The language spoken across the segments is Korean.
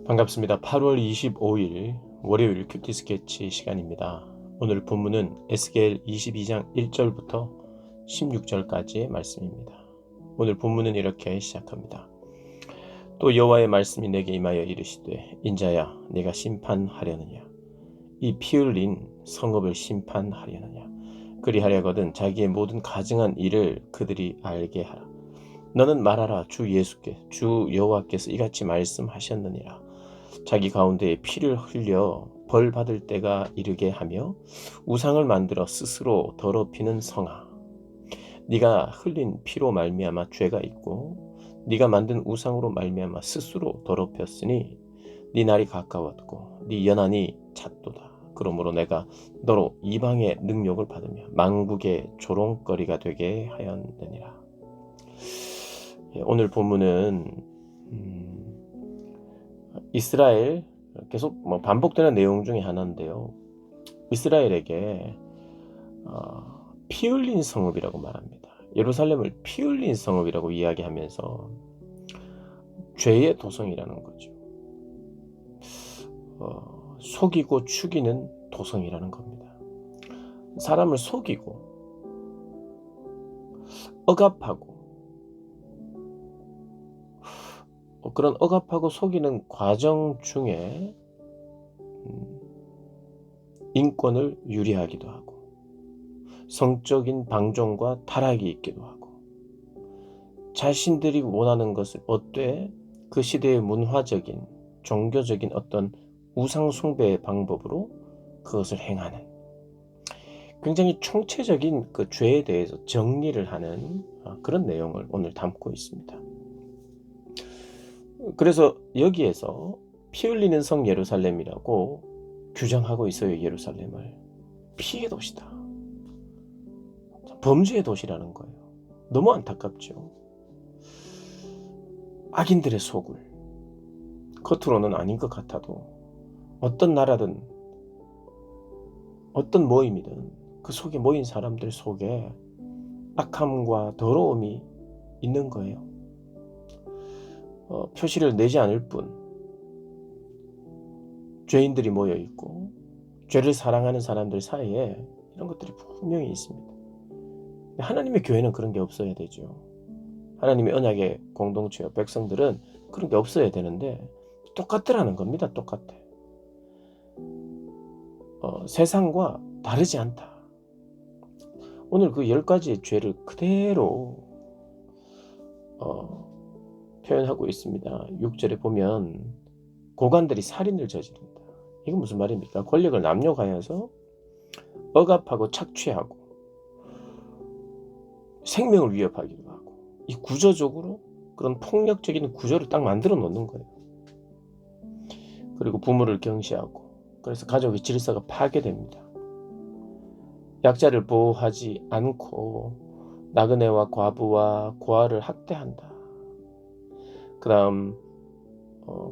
반갑습니다. 8월 25일 월요일 큐티 스케치 시간입니다. 오늘 본문은 에스겔 22장 1절부터 16절까지의 말씀입니다. 오늘 본문은 이렇게 시작합니다. 또 여호와의 말씀이 내게 임하여 이르시되 인자야 내가 심판하려느냐 이 피 흘린 성읍을 심판하려느냐 그리하려거든 자기의 모든 가증한 일을 그들이 알게 하라. 너는 말하라. 주 여호와께서 이같이 말씀하셨느니라. 자기 가운데에 피를 흘려 벌 받을 때가 이르게 하며 우상을 만들어 스스로 더럽히는 성아, 네가 흘린 피로 말미암아 죄가 있고 네가 만든 우상으로 말미암아 스스로 더럽혔으니 네 날이 가까웠고 네 연한이 찼도다. 그러므로 내가 너로 이방의 능욕을 받으며 만국의 조롱거리가 되게 하였느니라. 오늘 본문은 이스라엘, 계속 반복되는 내용 중에 하나인데요. 이스라엘에게 피 흘린 성읍이라고 말합니다. 예루살렘을 피 흘린 성읍이라고 이야기하면서 죄의 도성이라는 거죠. 속이고 죽이는 도성이라는 겁니다. 사람을 속이고 억압하고 그런 억압하고 속이는 과정 중에 인권을 유리하기도 하고 성적인 방종과 타락이 있기도 하고 자신들이 원하는 것을 얻되 그 시대의 문화적인 종교적인 어떤 우상 숭배의 방법으로 그것을 행하는 굉장히 총체적인 그 죄에 대해서 정리를 하는 그런 내용을 오늘 담고 있습니다. 그래서 여기에서 피 흘리는 성 예루살렘이라고 규정하고 있어요. 예루살렘을 피의 도시다, 범죄의 도시라는 거예요. 너무 안타깝죠. 악인들의 소굴, 겉으로는 아닌 것 같아도 어떤 나라든 어떤 모임이든 그 속에 모인 사람들 속에 악함과 더러움이 있는 거예요. 표시를 내지 않을 뿐 죄인들이 모여 있고 죄를 사랑하는 사람들 사이에 이런 것들이 분명히 있습니다. 하나님의 교회는 그런 게 없어야 되죠. 하나님의 언약의 공동체와 백성들은 그런 게 없어야 되는데 똑같더라는 겁니다. 똑같아. 세상과 다르지 않다. 오늘 그 10가지의 죄를 그대로 표현하고 있습니다. 6절에 보면 고관들이 살인을 저지른다. 이건 무슨 말입니까? 권력을 남용하여서 억압하고 착취하고 생명을 위협하기도 하고 이 구조적으로 그런 폭력적인 구조를 딱 만들어 놓는 거예요. 그리고 부모를 경시하고 그래서 가족의 질서가 파괴됩니다. 약자를 보호하지 않고 나그네와 과부와 고아를 학대한다. 그 다음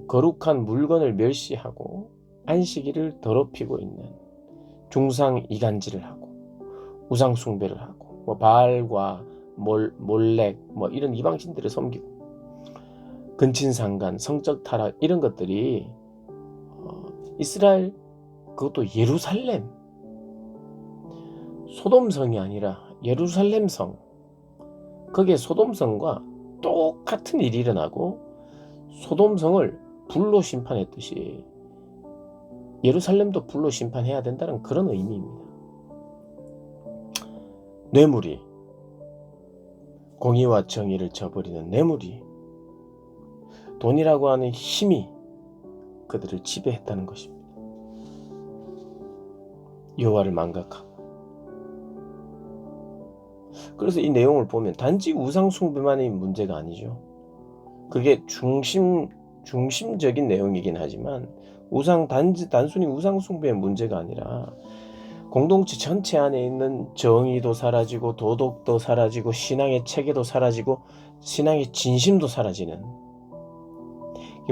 거룩한 물건을 멸시하고 안식일을 더럽히고 있는 중상이간질을 하고 우상 숭배를 하고 바알과 몰렉 이런 이방신들을 섬기고 근친상간, 성적 타락 이런 것들이 이스라엘, 그것도 예루살렘, 소돔성이 아니라 예루살렘성, 거기에 소돔성과 똑같은 일이 일어나고 소돔성을 불로 심판했듯이 예루살렘도 불로 심판해야 된다는 그런 의미입니다. 뇌물이, 공의와 정의를 저버리는 뇌물이, 돈이라고 하는 힘이 그들을 지배했다는 것입니다. 여호와를 망각하고. 그래서 이 내용을 보면 단지 우상 숭배만이 문제가 아니죠. 그게 중심적인 내용이긴 하지만 단순히 우상 숭배의 문제가 아니라 공동체 전체 안에 있는 정의도 사라지고 도덕도 사라지고 신앙의 체계도 사라지고 신앙의 진심도 사라지는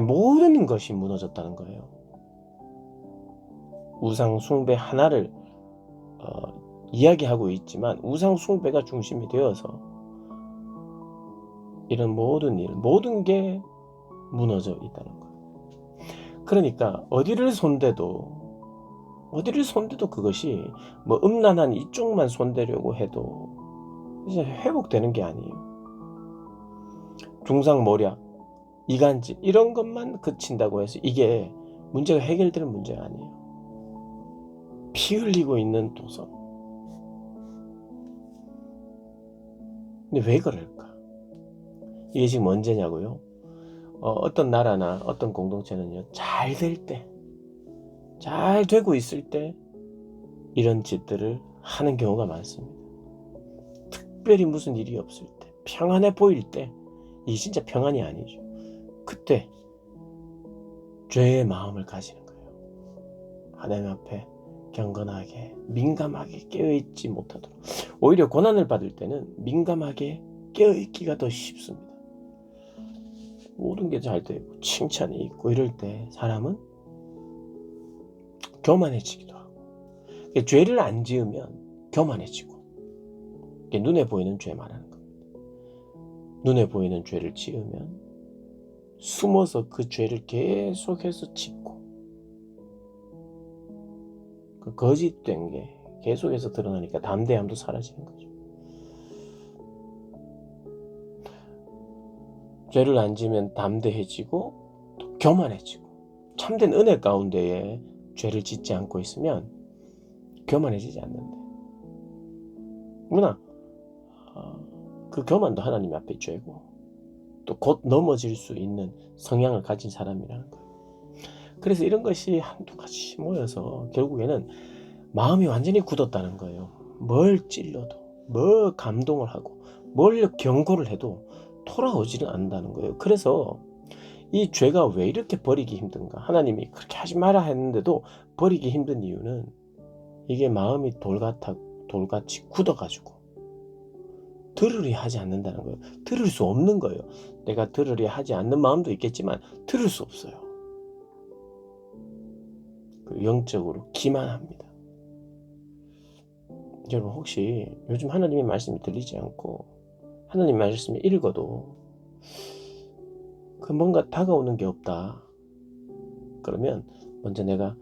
모든 것이 무너졌다는 거예요. 우상 숭배 하나를 이야기하고 있지만 우상 숭배가 중심이 되어서 이런 모든 게 무너져 있다는 거예요. 그러니까 어디를 손대도 그것이 뭐 음란한 이쪽만 손대려고 해도 이제 회복되는 게 아니에요. 중상모략, 이간질 이런 것만 그친다고 해서 이게 문제가 해결되는 문제가 아니에요. 피 흘리고 있는 도성. 근데 왜 그럴까? 이게 지금 언제냐고요? 어떤 나라나 어떤 공동체는요, 잘 될 때, 잘 되고 있을 때 이런 짓들을 하는 경우가 많습니다. 특별히 무슨 일이 없을 때, 평안해 보일 때, 이게 진짜 평안이 아니죠. 그때 죄의 마음을 가지는 거예요. 하나님 앞에 경건하게, 민감하게 깨어있지 못하도록. 오히려 고난을 받을 때는 민감하게 깨어있기가 더 쉽습니다. 모든 게 잘 되고 칭찬이 있고 이럴 때 사람은 교만해지기도 하고, 죄를 안 지으면 교만해지고, 눈에 보이는 죄 말하는 겁니다. 눈에 보이는 죄를 지으면 숨어서 그 죄를 계속해서 짓고, 그 거짓된 게 계속해서 드러나니까 담대함도 사라지는 거죠. 죄를 안 지면 담대해지고 또 교만해지고, 참된 은혜 가운데에 죄를 짓지 않고 있으면 교만해지지 않는데, 뭐나 그 교만도 하나님 앞에 죄고 또 곧 넘어질 수 있는 성향을 가진 사람이라는 거예요. 그래서 이런 것이 한두 가지 모여서 결국에는 마음이 완전히 굳었다는 거예요. 뭘 찔러도, 뭘 감동을 하고, 뭘 경고를 해도 돌아오지는 않는다는 거예요. 그래서 이 죄가 왜 이렇게 버리기 힘든가? 하나님이 그렇게 하지 마라 했는데도 버리기 힘든 이유는 이게 마음이 돌같이 굳어가지고 들으려 하지 않는다는 거예요. 들을 수 없는 거예요. 내가 들으려 하지 않는 마음도 있겠지만 들을 수 없어요. 영적으로 기만합니다. 여러분, 혹시 요즘 하나님의 말씀이 들리지 않고 하나님 말씀을 읽어도 그 뭔가 다가오는 게 없다, 그러면 먼저 내가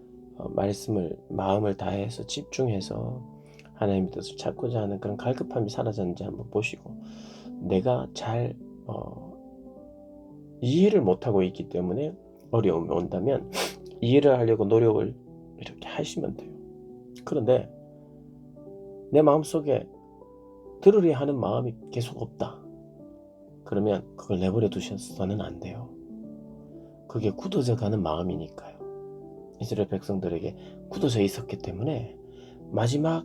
말씀을 마음을 다해서 집중해서 하나님의 뜻을 찾고자 하는 그런 갈급함이 사라졌는지 한번 보시고, 내가 잘 이해를 못하고 있기 때문에 어려움이 온다면 이해를 하려고 노력을 이렇게 하시면 돼요. 그런데 내 마음속에 들으려 하는 마음이 계속 없다, 그러면 그걸 내버려 두셔서는 안 돼요. 그게 굳어져 가는 마음이니까요. 이스라엘 백성들에게 굳어져 있었기 때문에 마지막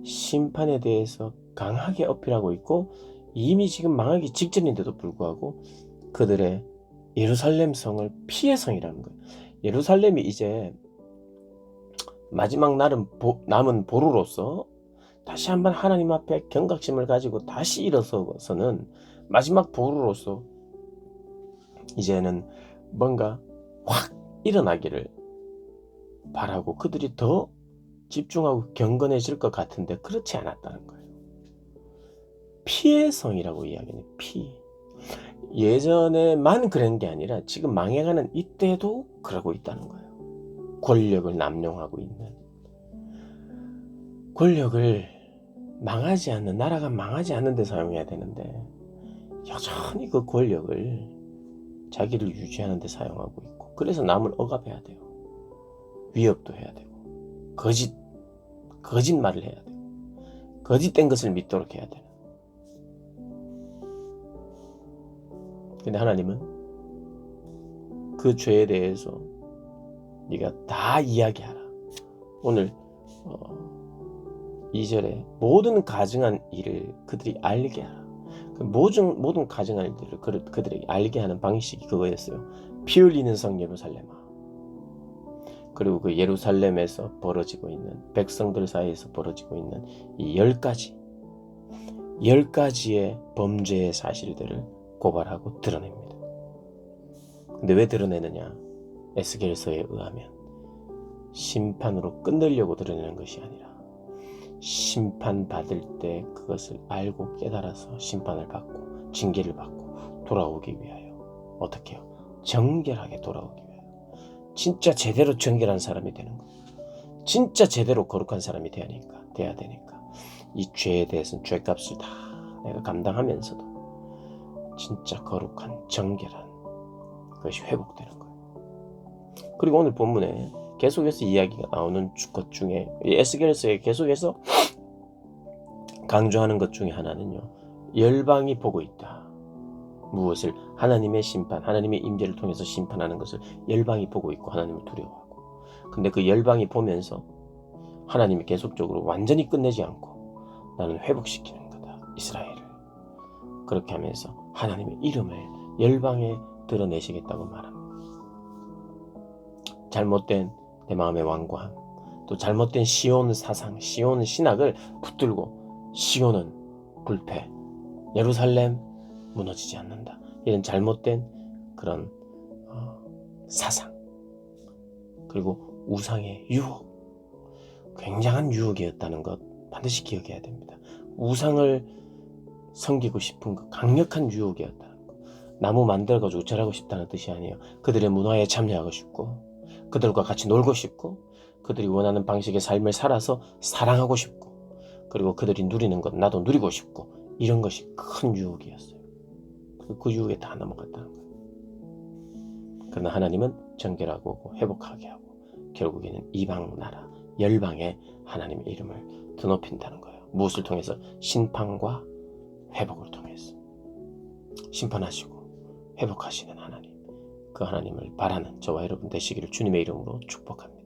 심판에 대해서 강하게 어필하고 있고, 이미 지금 망하기 직전인데도 불구하고 그들의 예루살렘 성을 피해 성이라는 거예요. 예루살렘이 이제 마지막 남은 보루로서 다시 한번 하나님 앞에 경각심을 가지고 다시 일어서서는 마지막 보루로서 이제는 뭔가 확 일어나기를 바라고 그들이 더 집중하고 경건해질 것 같은데 그렇지 않았다는 거예요. 피의 성이라고 이야기해요. 예전에만 그런 게 아니라 지금 망해가는 이때도 그러고 있다는 거예요. 권력을 남용하고 있는, 권력을 망하지 않는, 나라가 망하지 않는 데 사용해야 되는데 여전히 그 권력을 자기를 유지하는 데 사용하고 있고, 그래서 남을 억압해야 돼요. 위협도 해야 되고, 거짓말을 해야 되고, 거짓된 것을 믿도록 해야 되는. 근데 하나님은 그 죄에 대해서 네가 다 이야기하라. 오늘 2절에 모든 가증한 일을 그들이 알게 하라. 모든 가증한 일들을 그들에게 알게 하는 방식이 그거였어요. 피 흘리는 성 예루살렘아. 그리고 그 예루살렘에서 벌어지고 있는, 백성들 사이에서 벌어지고 있는 이 10가지의 범죄의 사실들을 고발하고 드러냅니다. 근데 왜 드러내느냐? 에스겔서에 의하면 심판으로 끝내려고 드러내는 것이 아니라 심판받을 때 그것을 알고 깨달아서 심판을 받고 징계를 받고 돌아오기 위하여, 어떻게 해요? 정결하게 돌아오기 위하여, 진짜 제대로 정결한 사람이 되는 거예요. 진짜 제대로 거룩한 사람이 돼야 되니까 이 죄에 대해서는 죄값을 다 내가 감당하면서도 진짜 거룩한 정결한 그것이 회복되는 거예요. 그리고 오늘 본문에 계속해서 이야기가 나오는 것 중에 에스겔서에 계속해서 강조하는 것 중에 하나는요. 열방이 보고 있다. 무엇을? 하나님의 심판, 하나님의 임재를 통해서 심판하는 것을 열방이 보고 있고 하나님을 두려워하고. 근데 그 열방이 보면서 하나님이 계속적으로 완전히 끝내지 않고 나는 회복시키는 거다. 이스라엘을. 그렇게 하면서 하나님의 이름을 열방에 드러내시겠다고 말합니다. 잘못된 내 마음의 완고함, 또 잘못된 시온 사상, 시온 신학을 붙들고 시온은 불패, 예루살렘 무너지지 않는다. 이런 잘못된 그런 사상, 그리고 우상의 유혹, 굉장한 유혹이었다는 것 반드시 기억해야 됩니다. 우상을 섬기고 싶은 그 강력한 유혹이었다는 것. 나무 만들어가지고 절하고 싶다는 뜻이 아니에요. 그들의 문화에 참여하고 싶고 그들과 같이 놀고 싶고 그들이 원하는 방식의 삶을 살아서 사랑하고 싶고 그리고 그들이 누리는 것 나도 누리고 싶고 이런 것이 큰 유혹이었어요. 그 유혹에 다 넘어갔다는 거예요. 그러나 하나님은 정결하고 회복하게 하고 결국에는 이방 나라 열방에 하나님의 이름을 드높인다는 거예요. 무엇을 통해서? 심판과 회복을 통해서. 심판하시고 회복하시는 하나님, 그 하나님을 바라는 저와 여러분 되시기를 주님의 이름으로 축복합니다.